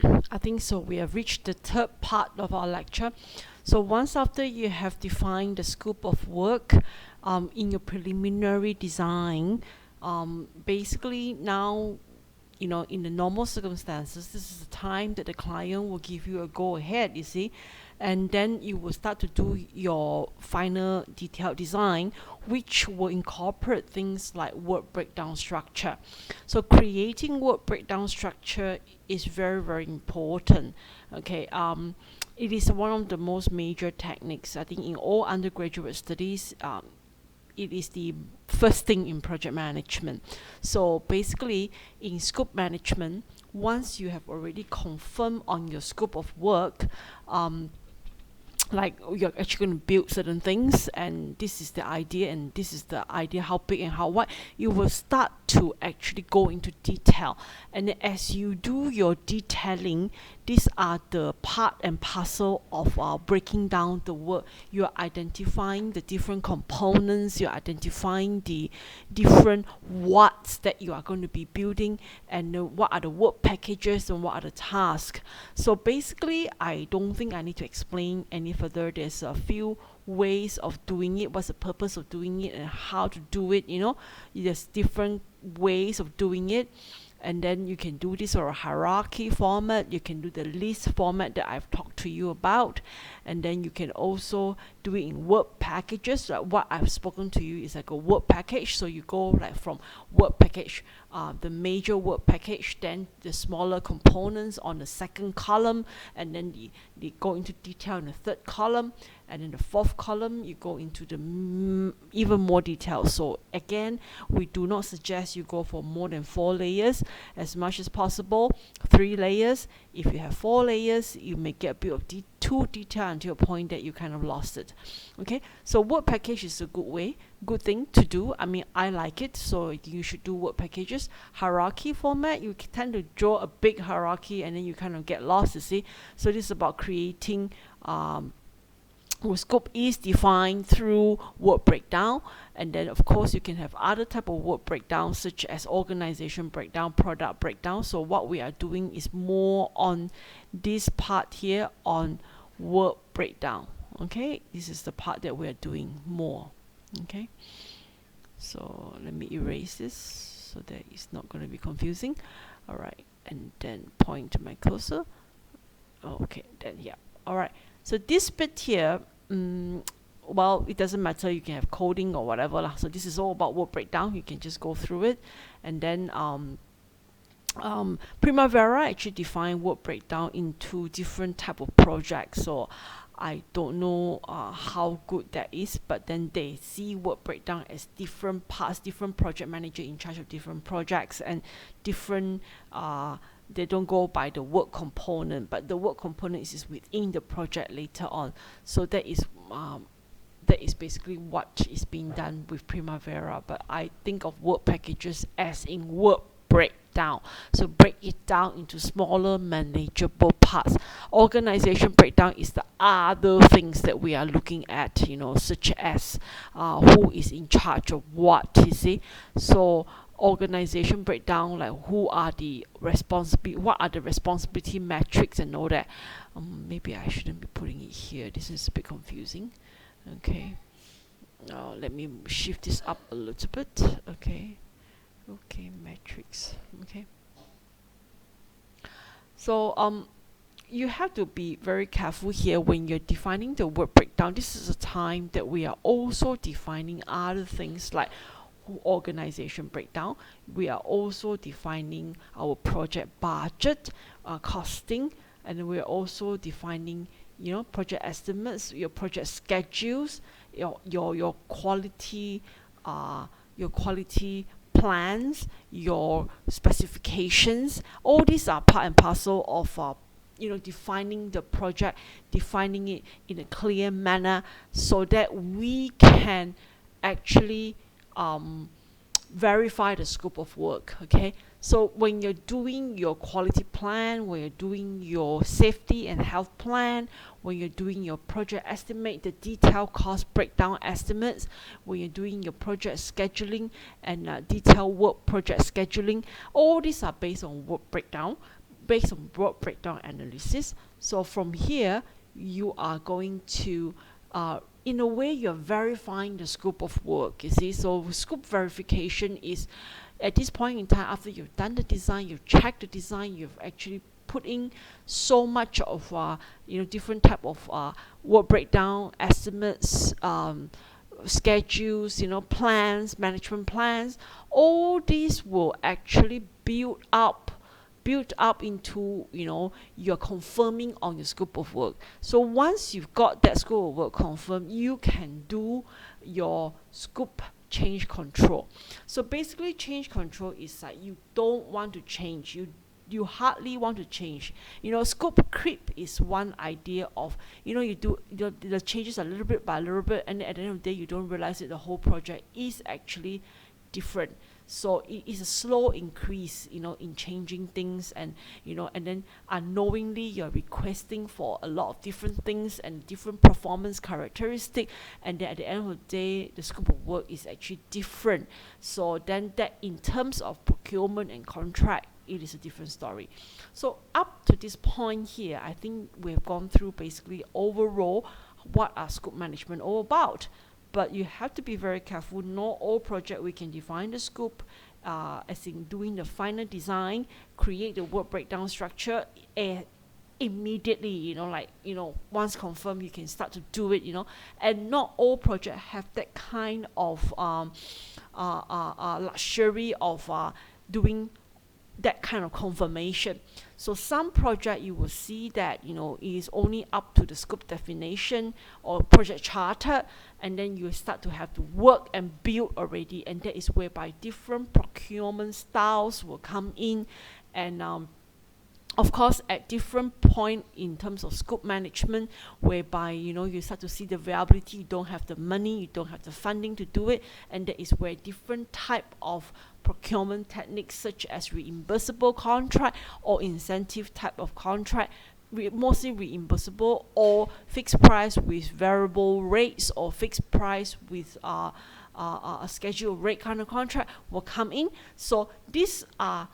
I think so we have reached the third part of our lecture. So once after you have defined the scope of work in your preliminary design, basically now, in the normal circumstances, this is the time that the client will give you a go ahead, you see, and then you will start to do your final detailed design, which will incorporate things like work breakdown structure. So creating work breakdown structure is very, very important. Okay, it is one of the most major techniques, I think, in all undergraduate studies. It is the first thing in project management. So basically, in scope management, once you have already confirmed on your scope of work, like you're actually going to build certain things, and this is the idea, and this is the idea, how big and how wide, you will start to actually go into detail. And then as you do your detailing, these are the part and parcel of breaking down the work. You're identifying the different components, you're identifying the different what's that you are going to be building, and what are the work packages and what are the tasks. So basically, I don't think I need to explain any further. There's a few ways of doing it, what's the purpose of doing it and how to do it. There's different ways of doing it, and then you can do this sort of hierarchy format, you can do the list format that I've talked to you about, and then you can also do it in work packages. Like what I've spoken to you is like a work package, so you go like from work package, the major work package, then the smaller components on the second column, and then they go into detail in the third column, and in the fourth column you go into the even more detail. So again, we do not suggest you go for more than 4 layers. As much as possible, 3 layers. If you have 4 layers, you may get a bit of too detailed until a point that you kind of lost it. Okay, so work package is a good thing to do. I mean, I like it, so you should do work packages. Hierarchy format, you tend to draw a big hierarchy and then you kind of get lost, you see. So this is about creating scope is defined through work breakdown, and then of course you can have other type of work breakdown, such as organization breakdown, product breakdown. So what we are doing is more on this part here on work breakdown. Okay, this is the part that we are doing more. Okay, so let me erase this so that it's not going to be confusing. All right, and then point to my cursor. Okay, then yeah. All right, so this bit here, well, it doesn't matter, you can have coding or whatever lah. So this is all about work breakdown. You can just go through it, and then Primavera actually define work breakdown into different type of projects. So I don't know how good that is, but then they see work breakdown as different parts, different project manager in charge of different projects, and different they don't go by the work component, but the work component is within the project later on. So that is basically what is being done with Primavera. But I think of work packages as in work breakdown. So break it down into smaller manageable parts. Organization breakdown is the other things that we are looking at, such as who is in charge of what, you see. So organization breakdown, like what are the responsibility metrics and all that. Maybe I shouldn't be putting it here, this is a bit confusing. Okay, let me shift this up a little bit. Okay, metrics. Okay, so you have to be very careful here when you're defining the work breakdown. This is a time that we are also defining other things like organization breakdown. We are also defining our project budget, costing, and we're also defining project estimates, your project schedules, your quality plans, your specifications. All these are part and parcel of defining the project, defining it in a clear manner, so that we can actually verify the scope of work. Okay, so when you're doing your quality plan, when you're doing your safety and health plan, when you're doing your project estimate, the detailed cost breakdown estimates, when you're doing your project scheduling and detailed work project scheduling, all these are based on work breakdown. based on work breakdown analysis. So from here, you are going to, in a way, you're verifying the scope of work, you see. So scope verification is at this point in time, after you've done the design, you've checked the design, you've actually put in so much of different type of work breakdown estimates, schedules, plans, management plans. All these will actually build up into, you're confirming on your scope of work. So once you've got that scope of work confirmed, you can do your scope change control. So basically, change control is like you don't want to change, you hardly want to change. Scope creep is one idea of, you do the changes a little bit by a little bit, and at the end of the day, you don't realize that the whole project is actually different. So it is a slow increase, in changing things, and and then unknowingly you're requesting for a lot of different things and different performance characteristic, and then at the end of the day, the scope of work is actually different. So then that, in terms of procurement and contract, it is a different story. So up to this point here, I think we've gone through basically overall what are scope management all about. But you have to be very careful. Not all project we can define the scope, as in doing the final design, create the work breakdown structure immediately. Once confirmed, you can start to do it. And not all projects have that kind of luxury of doing that kind of confirmation. So some project you will see that is only up to the scope definition or project charter, and then you start to have to work and build already, and that is whereby different procurement styles will come in. And of course, at different point in terms of scope management, whereby you start to see the viability, you don't have the money, you don't have the funding to do it, and that is where different type of procurement techniques, such as reimbursable contract or incentive type of contract, mostly reimbursable, or fixed price with variable rates, or fixed price with a scheduled rate kind of contract will come in. So these are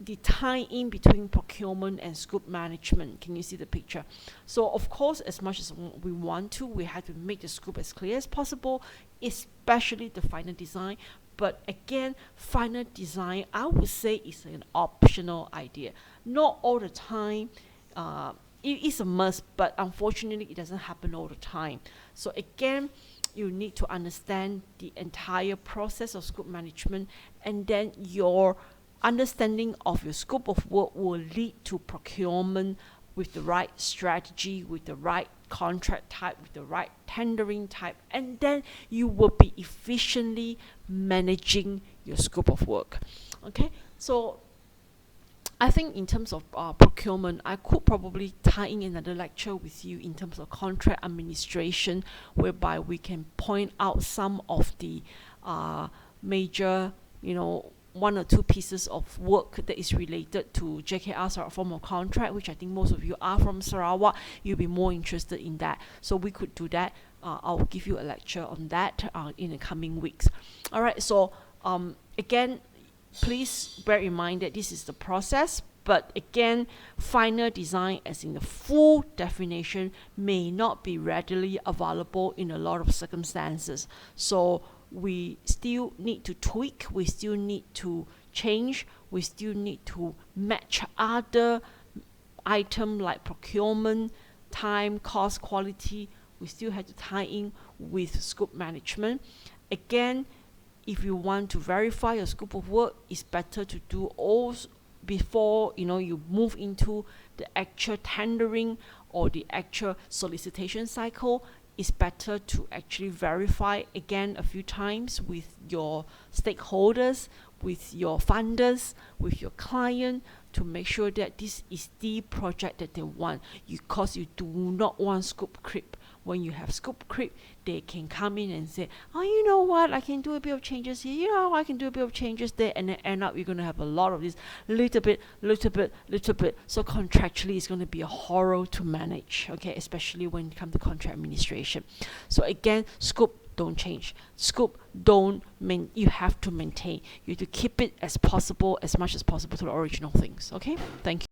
the tie-in between procurement and scope management. Can you see the picture? So of course, as much as we want to, we have to make the scope as clear as possible, especially the final design. But again, final design, I would say, is an optional idea. Not all the time. It is a must, but unfortunately, it doesn't happen all the time. So again, you need to understand the entire process of scope management, and then your understanding of your scope of work will lead to procurement with the right strategy, with the right contract type, with the right tendering type, and then you will be efficiently managing your scope of work. Okay, so I think in terms of procurement, I could probably tie in another lecture with you in terms of contract administration, whereby we can point out some of the major, one or two pieces of work that is related to JKR's form of contract, which I think most of you are from Sarawak. You'll be more interested in that. So we could do that. I'll give you a lecture on that in the coming weeks. All right, so again, please bear in mind that this is the process. But again, final design, as in the full definition, may not be readily available in a lot of circumstances. So we still need to tweak, we still need to change, we still need to match other items like procurement, time, cost, quality. We still have to tie in with scope management. Again, if you want to verify your scope of work, it's better to do all before you move into the actual tendering or the actual solicitation cycle. It's better to actually verify again a few times with your stakeholders, with your funders, with your client, to make sure that this is the project that they want. Because you do not want scope creep. When you have scope creep, they can come in and say, oh, you know what, I can do a bit of changes here, I can do a bit of changes there, and then end up you're going to have a lot of this little bit. So contractually, it's going to be a horror to manage, okay, especially when it comes to contract administration. So again, scope don't change. Scope you have to maintain. You have to keep it as much as possible to the original things. Okay, thank you.